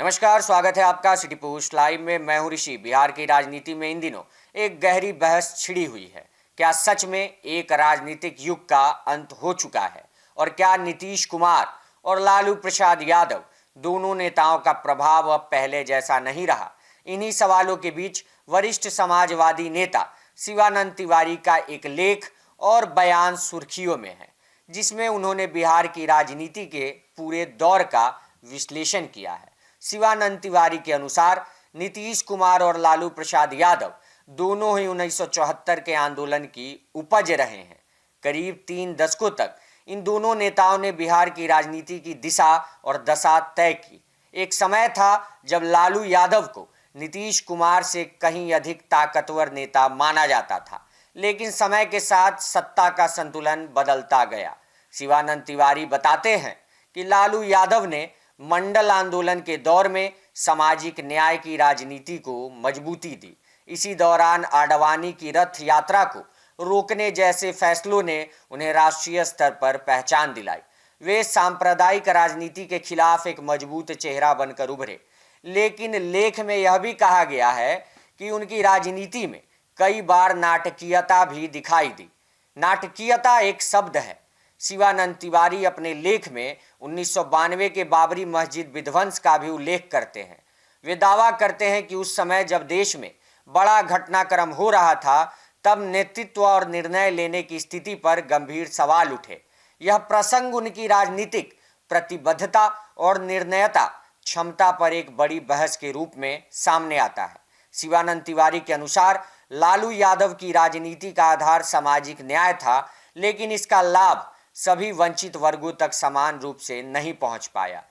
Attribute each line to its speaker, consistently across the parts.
Speaker 1: नमस्कार, स्वागत है आपका सिटी पोस्ट लाइव में। मैं हूं ऋषि। बिहार की राजनीति में इन दिनों एक गहरी बहस छिड़ी हुई है। क्या सच में एक राजनीतिक युग का अंत हो चुका है? और क्या नीतीश कुमार और लालू प्रसाद यादव दोनों नेताओं का प्रभाव अब पहले जैसा नहीं रहा? इन्हीं सवालों के बीच वरिष्ठ समाजवादी नेता शिवानंद तिवारी का एक लेख और बयान सुर्खियों में है, जिसमें उन्होंने बिहार की राजनीति के पूरे दौर का विश्लेषण किया है। शिवानंद तिवारी के अनुसार नीतीश कुमार और लालू प्रसाद यादव दोनों ही 1974 के आंदोलन की उपज रहे हैं। करीब 3 दशकों तक इन दोनों नेताओं ने बिहार की राजनीति की दिशा और दशा तय की। एक समय था जब लालू यादव को नीतीश कुमार से कहीं अधिक ताकतवर नेता माना जाता था, लेकिन समय के साथ सत्ता का संतुलन बदलता गया। शिवानंद तिवारी बताते हैं कि लालू यादव ने मंडल आंदोलन के दौर में सामाजिक न्याय की राजनीति को मजबूती दी। इसी दौरान आडवाणी की रथ यात्रा को रोकने जैसे फैसलों ने उन्हें राष्ट्रीय स्तर पर पहचान दिलाई। वे सांप्रदायिक राजनीति के खिलाफ एक मजबूत चेहरा बनकर उभरे। लेकिन लेख में यह भी कहा गया है कि उनकी राजनीति में कई बार नाटकीयता भी दिखाई दी। नाटकीयता एक शब्द है। शिवानंद तिवारी अपने लेख में 1992 के बाबरी मस्जिद विध्वंस का भी उल्लेख करते हैं। वे दावा करते हैं कि उस समय जब देश में बड़ा घटनाक्रम हो रहा था, तब नेतृत्व और निर्णय लेने की स्थिति पर गंभीर सवाल उठे। यह प्रसंग उनकी राजनीतिक प्रतिबद्धता और निर्णयता क्षमता पर एक बड़ी बहस के रूप में सामने आता है। शिवानंद तिवारी के अनुसार लालू यादव की राजनीति का आधार सामाजिक न्याय था, लेकिन इसका लाभ सभी वंचित वर्गों तक समान रूप से नहीं पहुंच पाया।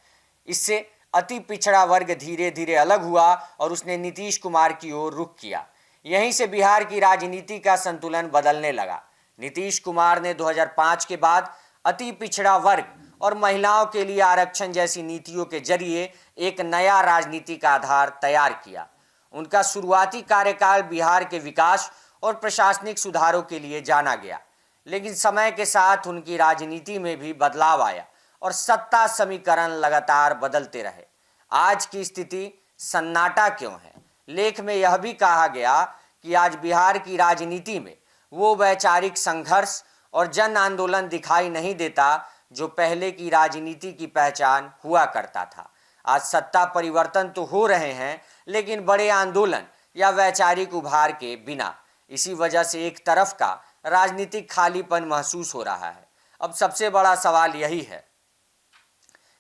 Speaker 1: इससे अति पिछड़ा वर्ग धीरे धीरे अलग हुआ और उसने नीतीश कुमार की ओर रुख किया। यहीं से बिहार की राजनीति का संतुलन बदलने लगा। नीतीश कुमार ने 2005 के बाद अति पिछड़ा वर्ग और महिलाओं के लिए आरक्षण जैसी नीतियों के जरिए एक नया राजनीतिक आधार तैयार किया। उनका शुरुआती कार्यकाल बिहार के विकास और प्रशासनिक सुधारों के लिए जाना गया, लेकिन समय के साथ उनकी राजनीति में भी बदलाव आया और सत्ता समीकरण लगातार बदलते रहे। आज की स्थिति सन्नाटा क्यों है? लेख में यह भी कहा गया कि आज बिहार की राजनीति में वो वैचारिक संघर्ष और जन आंदोलन दिखाई नहीं देता जो पहले की राजनीति की पहचान हुआ करता था। आज सत्ता परिवर्तन तो हो रहे हैं, लेकिन बड़े आंदोलन या वैचारिक उभार के बिना। इसी वजह से एक तरफ का राजनीतिक खालीपन महसूस हो रहा है। अब सबसे बड़ा सवाल यही है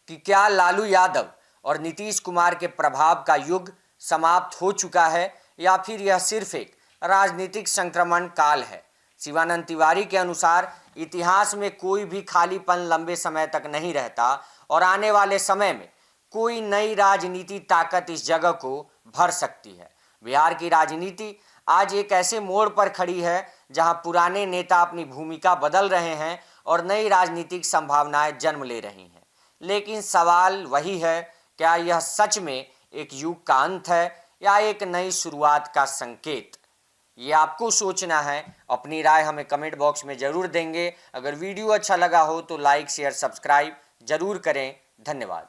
Speaker 1: कि क्या लालू यादव और नीतीश कुमार के प्रभाव का युग समाप्त हो चुका है, या फिर यह सिर्फ एक राजनीतिक संक्रमण काल है? शिवानंद तिवारी के अनुसार इतिहास में कोई भी खालीपन लंबे समय तक नहीं रहता और आने वाले समय में कोई नई राजनीति ताकत इस जगह को भर सकती है। बिहार की राजनीति आज एक ऐसे मोड़ पर खड़ी है जहां पुराने नेता अपनी भूमिका बदल रहे हैं और नई राजनीतिक संभावनाएं जन्म ले रही हैं। लेकिन सवाल वही है, क्या यह सच में एक युग का अंत है या एक नई शुरुआत का संकेत? ये आपको सोचना है। अपनी राय हमें कमेंट बॉक्स में जरूर देंगे। अगर वीडियो अच्छा लगा हो तो लाइक शेयर सब्सक्राइब जरूर करें। धन्यवाद।